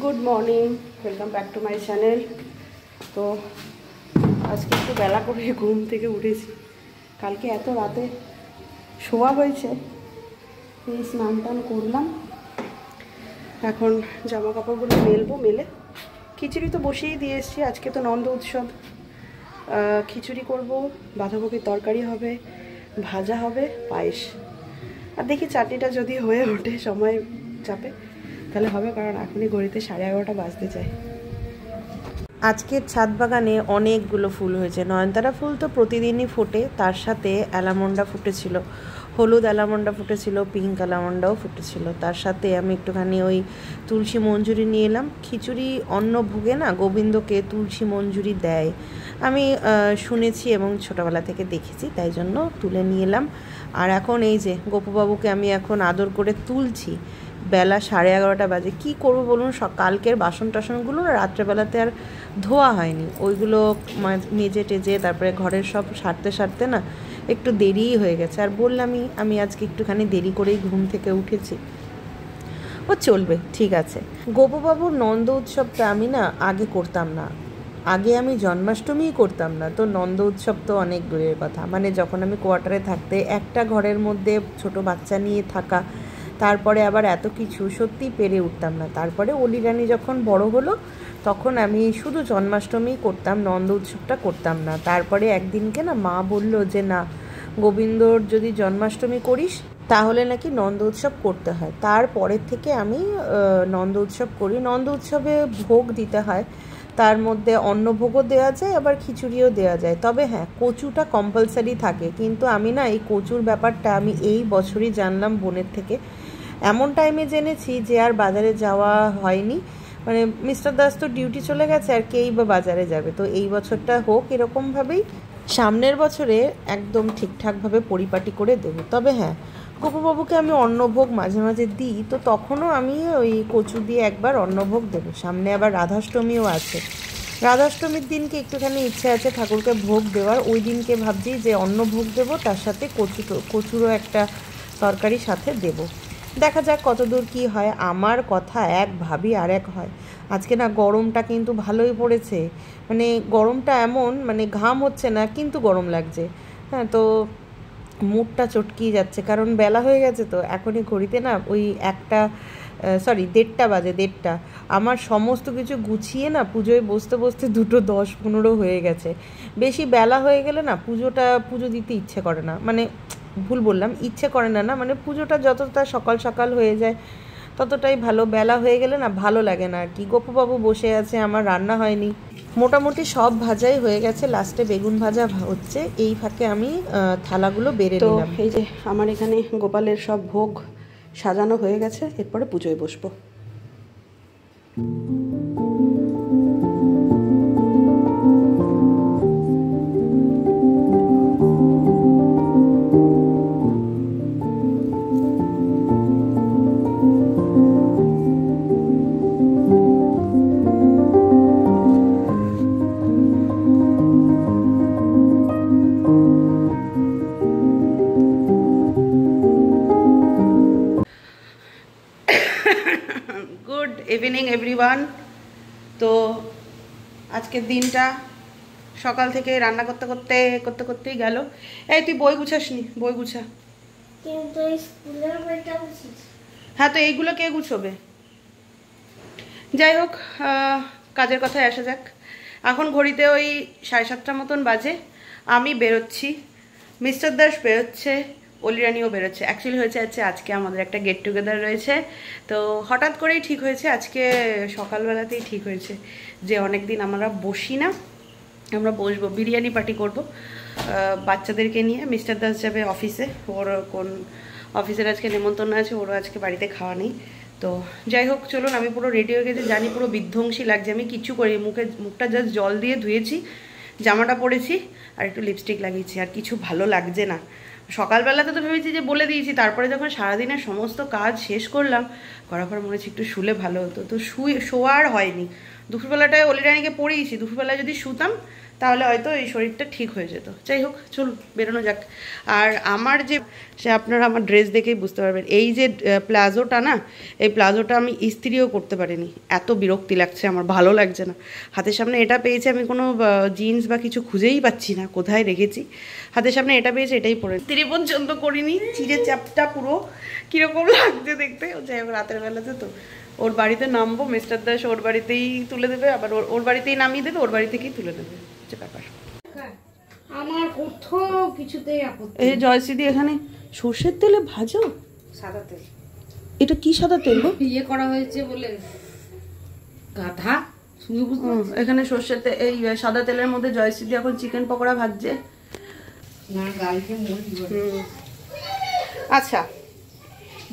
Good morning welcome back to my channel. तो आज के একটু বেলা করে ঘুম থেকে উঠেছি। কালকে এত রাতে শোয়া হয়েছে, এই স্নান টান করলাম। এখন জামা কাপড়গুলো মেলবো, মেলে খিচুড়ি তো বসিয়েই দিয়ে এসেছি। আজকে তো নন্দ উৎসব, খিচুড়ি করব, বাঁধাকপির তরকারি হবে, ভাজা হবে, পায়েস। আর দেখি চাটনিটা যদি হয়ে ওঠে সময় চাপে তাহলে হবে, কারণ এখনই ঘড়িতে 11:30 বাজতে চায়। আজকের ছাদ বাগানে অনেকগুলো ফুল হয়েছে। নয়নতারা ফুল তো প্রতিদিনই ফোটে, তার সাথে অ্যালামন্ডা ফুটেছিল, হলুদ অ্যালামন্ডা ফুটেছিল, পিঙ্ক অ্যালামন্ডাও ফুটেছিল। তার সাথে আমি একটুখানি ওই তুলসী মঞ্জুরি নিয়ে এলাম। খিচুড়ি অন্ন ভোগে না গোবিন্দকে তুলসী মঞ্জুরি দেয়, আমি শুনেছি এবং ছোটোবেলা থেকে দেখেছি, তাই জন্য তুলে নিয়ে এলাম। আর এখন এই যে গোপুবাবুকে আমি এখন আদর করে তুলছি। বেলা 11:30 বাজে। কী করবো বলুন, কালকের বাসন টাসনগুলো না রাত্রেবেলাতে আর ধোয়া হয়নি, ওইগুলো মেজে টেজে তারপরে ঘরের সব সারতে না একটু দেরিই হয়ে গেছে। আর বললামই আমি আজকে একটুখানি দেরি করেই ঘুম থেকে উঠেছি। ও চলবে, ঠিক আছে। গোপুবাবুর নন্দ উৎসবটা আমি না আগে করতাম না, আগে আমি জন্মাষ্টমীই করতাম না, তো নন্দ উৎসব তো অনেক দূরের কথা। মানে যখন আমি কোয়ার্টারে থাকতে একটা ঘরের মধ্যে ছোট বাচ্চা নিয়ে থাকা, তারপরে আবার এত কিছু সত্যি পেরে উঠতাম না। তারপরে অলিরানি যখন বড় হলো তখন আমি শুধু জন্মাষ্টমী করতাম, নন্দ উৎসবটা করতাম না। তারপরে একদিনকে না মা বলল যে না, গোবিন্দর যদি জন্মাষ্টমী করিস তাহলে নাকি নন্দ উৎসব করতে হয়। তারপরের থেকে আমি নন্দ উৎসব করি। নন্দ উৎসবে ভোগ দিতে হয়, তার মধ্যে অন্নভোগও দেওয়া যায়, আবার খিচুড়িও দেওয়া যায়। তবে হ্যাঁ, কচুটা কম্পালসারি থাকে। কিন্তু আমি না এই কচুর ব্যাপারটা আমি এই বছরই জানলাম বোনের থেকে। এমন টাইমে জেনেছি যে আর বাজারে যাওয়া হয়নি। মানে মিস্টার দাস তো ডিউটি চলে গেছে, আর কেই বা বাজারে যাবে। তো এই বছরটা হোক এরকমভাবেই, সামনের বছরে একদম ঠিকঠাকভাবে পরিপাটি করে দেবো। তবে হ্যাঁ, গোপুবাবুকে আমি অন্নভোগ মাঝে মাঝে দিই, তো তখনও আমি ওই কচু দিয়ে একবার অন্নভোগ দেবো। সামনে আবার রাধাষ্টমীও আছে। রাধাষ্টমীর দিনকে একটুখানি ইচ্ছে আছে ঠাকুরকে ভোগ দেওয়ার। ওই দিনকে ভাবছি যে অন্নভোগ দেবো, তার সাথে কচুরও একটা তরকারি সাথে দেবো। দেখা যাক কতদূর কী হয়। আমার কথা এক ভাবি আর এক হয়। আজকে না গরমটা কিন্তু ভালোই পড়েছে। মানে গরমটা এমন, মানে ঘাম হচ্ছে না কিন্তু গরম লাগছে। হ্যাঁ, তো মুডটা চটকিয়ে যাচ্ছে, কারণ বেলা হয়ে গেছে। তো এখনই ঘড়িতে না ওই 1:30 বাজে, 1:30। আমার সমস্ত কিছু গুছিয়ে না পুজোয় বসতে বসতে 2:10-15 হয়ে গেছে। বেশি বেলা হয়ে গেলে না পুজো দিতে ইচ্ছে করে না। মানে ভুল বললাম, ইচ্ছে করে না, মানে পুজোটা যতটা সকাল সকাল হয়ে যায় ততটাই ভালো। বেলা হয়ে গেলে না ভালো লাগে না আর কি। গোপুবাবু বসে আছে, আমার রান্না হয়নি। মোটামুটি সব ভাজাই হয়ে গেছে, লাস্টে বেগুন ভাজা হচ্ছে। এই ফাঁকে আমি থালাগুলো বেড়ে নিলাম। এই যে আমার এখানে গোপালের সব ভোগ সাজানো হয়ে গেছে, এরপরে পুজোয় বসবো। Good evening everyone. তো আজকের দিনটা সকাল থেকে রান্না করতেই গেল। এই তুই বই গুছাসনি, বই গুছা। হ্যাঁ, তো এইগুলো কে গুছোবে? যাই হোক, কাজের কথায় আসা যাক। এখন ঘড়িতে ওই 7:30 মতন বাজে। আমি বেরোচ্ছি, মিস্টার দাস বেরোচ্ছে, অলিরানিও বেরোচ্ছে। অ্যাকচুয়ালি হয়েছে আজকে আমাদের একটা গেট টুগেদার রয়েছে। তো হঠাৎ করেই ঠিক হয়েছে, আজকে সকালবেলাতেই ঠিক হয়েছে যে অনেক দিন আমরা বসি না, আমরা বসবো, বিরিয়ানি পার্টি করব বাচ্চাদেরকে নিয়ে। মিস্টার দাস যাবে অফিসে, ওর কোন অফিসের আজকে নেমন্তন্ন আছে, ওরও আজকে বাড়িতে খাওয়া নেই। তো যাই হোক, চলুন। আমি পুরো রেডি হয়ে গেছি, জানি পুরো বিধ্বংসী লাগছে। আমি কিচ্ছু করি, মুখটা জাস্ট জল দিয়ে ধুয়েছি, জামাটা পরেছি আর একটু লিপস্টিক লাগিয়েছি, আর কিছু ভালো লাগছে না। সকালবেলাতে তো ভেবেছি যে বলে দিয়েছি, তারপরে যখন সারাদিনের সমস্ত কাজ শেষ করার পর মনে হচ্ছে একটু শুলে ভালো হতো। তো শোয়া আর হয়নি। দুপুরবেলাটায় অলিরানিকে পড়িয়েছি, দুপুরবেলায় যদি শুতাম তাহলে হয়তো এই শরীরটা ঠিক হয়ে যেত। যাই হোক, চলুন বেরোনো যাক। আর আমার যে, সে আপনারা আমার ড্রেস দেখেই বুঝতে পারবেন, এই যে প্লাজোটা না, এই প্লাজোটা আমি ইস্ত্রিও করতে পারিনি, এত বিরক্তি লাগছে আমার, ভালো লাগছে না। হাতের সামনে এটা পেয়েছি, আমি কোনো জিন্স বা কিছু খুঁজেই পাচ্ছি না কোথায় রেখেছি। হাতের সামনে এটা পেয়েছি, এটাই পরে ইস্ত্রি পর্যন্ত করিনি, চিড়ে চাপটা পুরো কীরকম লাগছে দেখতে। যাই হোক, রাতের বেলাতে তো ওর বাড়িতে নামবো, মিস্টার দাস ওর বাড়িতেই তুলে দেবে, আবার ওর বাড়িতেই নামিয়ে দেবে, ওর বাড়ি থেকেই তুলে দেবে, হচ্ছে ব্যাপার। আমার কোথাও কিছুতেই আপত্তি। এই জয়শ্রীদি এখানে সর্ষের তেলে ভাজো, সাদা তেল। এটা কি সাদা তেল গো? ইয়ে করা হয়েছে বলে গাধা শুনে বুঝতে পারছি। এখানে সর্ষের তেল, এই সাদা তেলের মধ্যে জয়শ্রীদি এখন চিকেন পকোড়া ভাজছে। না গালকে মরি। আচ্ছা,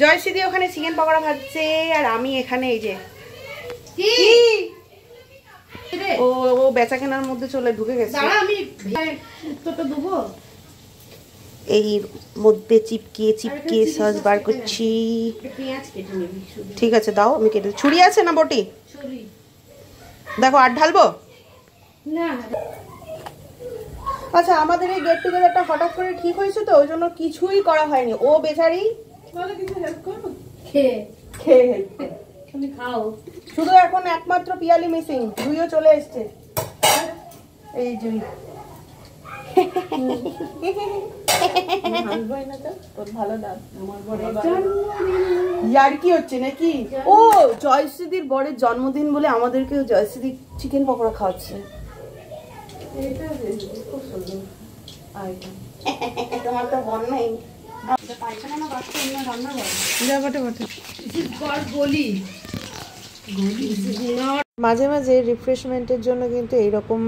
জয়শ্রীদি ওখানে চিকেন পকোড়া ভাজছে, আর আমি এখানে এই যে ও বেচা কেনার মধ্যে চলে ঢুকে গেছে। আমি উত্তরটা দেবো। এই মধ্যে চিপকে সস বার করছি। পেঁয়াজ কেটে নিবি শুধু। ঠিক আছে, দাও, আমি কেটে। ছুরি আছে না বটি? ছুরি। দেখো, আর ঢালবো না। আচ্ছা, আমাদের এই গেট টুগেদারটা হঠাৎ করে ঠিক হয়েছে তো, ওই জন্য কিছুই করা হয়নি। ও বেচারি কিছু হেল্প করবো, খেয়ে হেল্প করো, তুমি খাও। শুধু এখন একমাত্র পিয়ালি মিসিং, জুইও চলে এসছে। এই জুই ইয়ার কি হচ্ছে নাকি? ও জয়শ্রীদির বরের জন্মদিন বলে আমাদেরকে জয়শ্রীদি চিকেন পকোড়া খাওয়াচ্ছে। খুব সুন্দর। তোমার তো বর নেই, মাঝে মাঝে রিফ্রেশমেন্টের জন্য কিন্তু এইরকম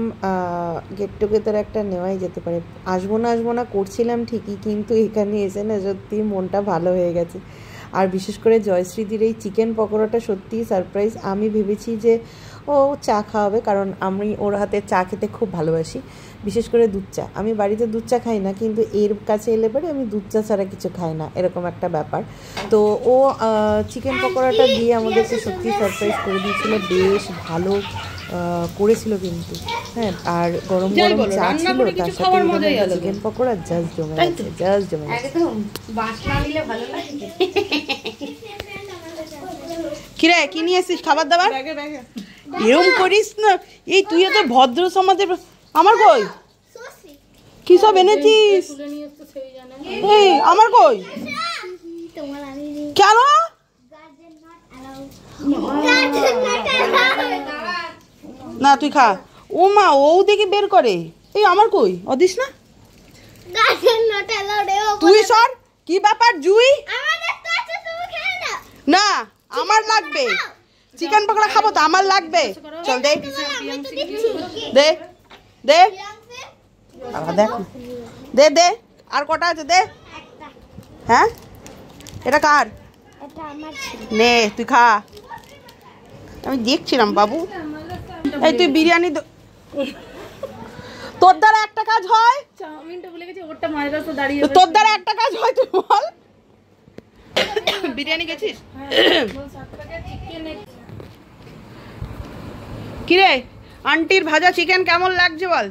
গেট টুগেদার একটা নেওয়াই যেতে পারে। আসবো না করছিলাম ঠিকই, কিন্তু এখানে এসে না সত্যি মনটা ভালো হয়ে গেছে। আর বিশেষ করে জয়শ্রীদির এই চিকেন পকোড়াটা সত্যিই সারপ্রাইজ। আমি ভেবেছি যে ও চা খাওয়াবে, কারণ আমি ওর হাতে চা খেতে খুব ভালোবাসি, বিশেষ করে দুধ চা। আমি বাড়িতে দুধ চা খাই না, কিন্তু এর কাছে এলে পরে আমি দুধ চা ছাড়া কিছু খাই না, এরকম একটা ব্যাপার। তো ও চিকেন পকোড়াটা দিয়ে আমাদেরকে সত্যি সারপ্রাইজ করে দিয়েছিল, বেশ ভালো করেছিল কিন্তু। হ্যাঁ, আর গরম গরম চা ছিল, তার সাথে চিকেন পকোড়া জাস্ট জমে গেছে, জাস্ট জমে গেছে। একদম বাসনা দিলে ভালো লাগে। কিরে, কি নিয়ে এসেছিস খাবার দাবার? এরকম করিস না, এই তুই এত ভদ্র সমাজের। আমার কই, কি সব এনেছিস? এই আমার কই, কেন? না তুই খা। ও মা, ও দেখে বের করে। এই আমার কই, অদিস না তুই সর। কি ব্যাপার জুই? না, আমার লাগবে চিকেন পকোড়া, খাবো তো, আমার লাগবে। চল দে দে দে, দেখ দে দে, আর কটা আছে দে। হ্যাঁ, এটা কার? নে তুই খা, আমি দেখছিলাম বাবু। এই তুই বিরিয়ানি, তোর দ্বারা একটা কাজ হয়, চাউমিনটা ভুলে গেছি, ওরটা মায়ের কাছে দাঁড়িয়ে। তোর দ্বারা একটা কাজ হয়, তুই বল। বিরিয়ানি গেছিস? কিরে, আন্টির ভাজা চিকেন কেমন লাগছে বল?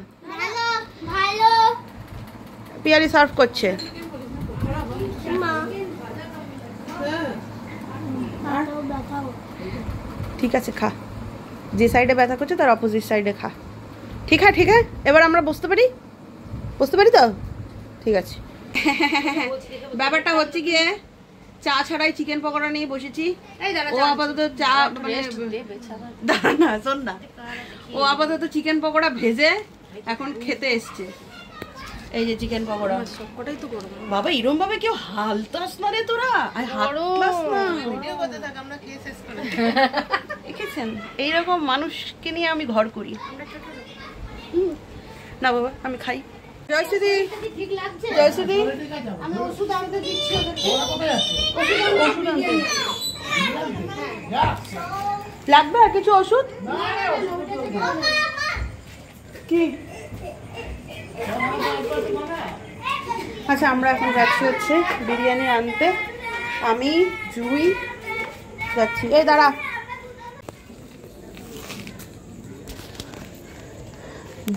ভালো। পিয়ালি সার্ভ করছে। ঠিক আছে, খা। যে সাইডে ব্যথা করছে তার অপোজিট সাইডে খা। ঠিক আছে, ঠিক আছে, এবার আমরা বসতে পারি তো? ঠিক আছে। ব্যাপারটা হচ্ছে গিয়ে, চা ছাড়াই চিকেন পকোড়া নিয়ে বসেছি। ও আপাতত চা, মানে দাঁড়া না, শোন না, ও আপাতত চিকেন পকোড়া ভেজে এখন খেতে এসছে। এই যে চিকেন পকোড়া, সবকটাই তো করব বাবা। এরকম ভাবে কেউ হালতাস না রে তোরা, আর হালতাস না, ভিডিও করতে থাক, আমরা খেয়ে শেষ করে। দেখেছেন, এইরকম মানুষকে নিয়ে আমি ঘর করি না বাবা, আমি খাই। জয়শ্রী, ঠিক লাগছে? জয়শ্রী, আমি ওষুধ আনতে দিচ্ছি লাগবে আর কিছু ওষুধ? কি? আচ্ছা, আমরা এখন যাচ্ছি হচ্ছে বিরিয়ানি আনতে। আমি, জুই যাচ্ছি। এই দাঁড়া,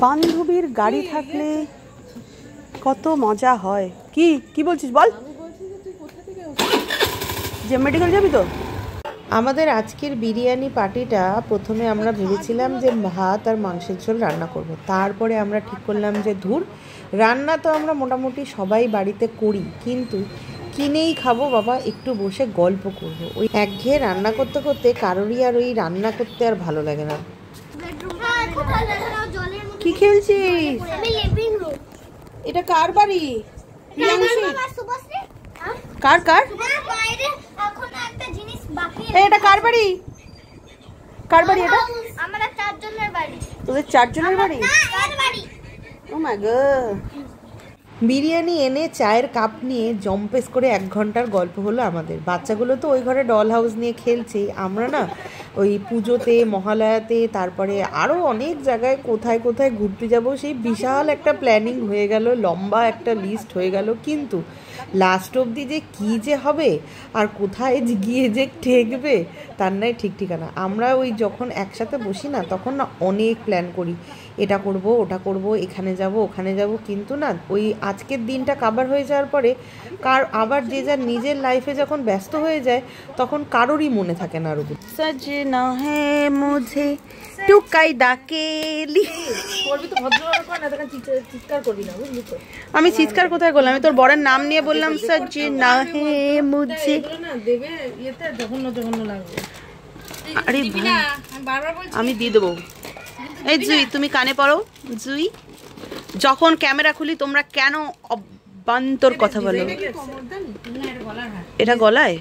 বান্ধবীর গাড়ি থাকলে কত মজা হয়। কি কি বলছিস বল? যে মেডিকেল যাবি তো? আমাদের আজকের বিরিয়ানি পার্টিটা প্রথমে আমরা ভেবেছিলাম যে ভাত আর মাংসের ঝোল রান্না করব। তারপরে আমরা ঠিক করলাম যে ধুর, রান্না তো আমরা মোটামুটি সবাই বাড়িতে করি, কিন্তু কিনেই খাবো বাবা, একটু বসে গল্প করব। ওই একঘেয়ে রান্না করতে করতে কারোরই আর ওই রান্না করতে আর ভালো লাগে না। কি খেলছিস? এটা কার বাড়ি? কার কার? এটা কার বাড়ি? কার বাড়ি এটা? আমরা চারজনের বাড়ি। তোদের চারজনের বাড়ি? ও মাই গড। বিরিয়ানি এনে চায়ের কাপ নিয়ে জম্পেস করে 1 ঘন্টার গল্প হলো আমাদের। বাচ্চাগুলো তো ওই ঘরে ডল হাউস নিয়ে খেলছে, আমরা না ওই পুজোতে, মহালয়াতে, তারপরে আরও অনেক জায়গায় কোথায় কোথায় ঘুরতে যাব সেই বিশাল একটা প্ল্যানিং হয়ে গেল, লম্বা একটা লিস্ট হয়ে গেল, কিন্তু লাস্ট অবধি যে কী যে হবে আর কোথায় গিয়ে যে ঠেকবে তার নাই ঠিক ঠিকানা। আমরা ওই যখন একসাথে বসি না তখন না অনেক প্ল্যান করি, এটা করব, ওটা করব, এখানে যাব, ওখানে যাব, কিন্তু না ওই আজকের দিনটা কাভার হয়ে যাওয়ার পরে আবার যে যার নিজের লাইফে যখন ব্যস্ত হয়ে যায় তখন কারোরই মনে থাকে না। আর সজনা হে মুঝে টুকাই ডাকেলি। আমি চিৎকার কোথায় করলাম? আমি তোর বরের নাম নিয়ে বললাম সজনা হে মুঝে। আরে আমি দিয়ে দেবো। এই জুই, তুমি কানে পড়ো। জুই, যখন ক্যামেরা খুলি তোমরা কেন অবান্তর কথা বলো? এটা গলায়?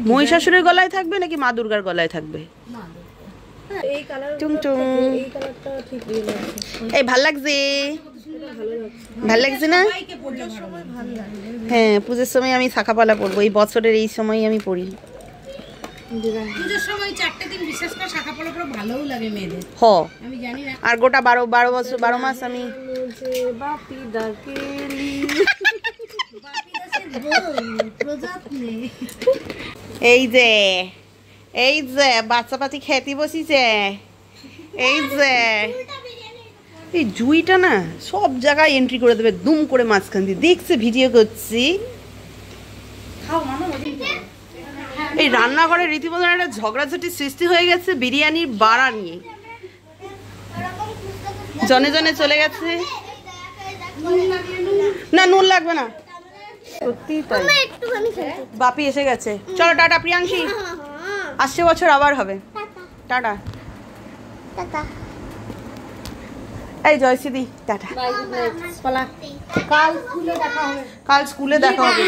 মহিষাসুরের গলায় থাকবে নাকি মা দুর্গার গলায় থাকবে? এই ভাল লাগছে, ভাল লাগছে না? হ্যাঁ, পুজোর সময় আমি শাখাপালা পরবো, এই বছরের এই সময় আমি পড়ি। আর গোটা 12 মাস আমি এই যে বাচ্চা পাতি খেতে বসিছে। এই যে এই জুইটা না সব জায়গায় এন্ট্রি করে দেবে দুম করে মাঝখান দিয়ে। দেখছে ভিডিও করছি। এই রান্নাঘরে রীতিমতো একটা ঝগড়াঝাটির সৃষ্টি হয়ে গেছে বিরিয়ানির বাড়া নিয়ে। জনে জনে চলে গেছে। না, নুন লাগবে না, সত্যি তাই। বাপি এসে গেছে। চলো টাটা প্রিয়াংশী, আসছে বছর আবার হবে। টাটা। এই জয়শ্রী টাটা। কাল স্কুলে দেখা হবে।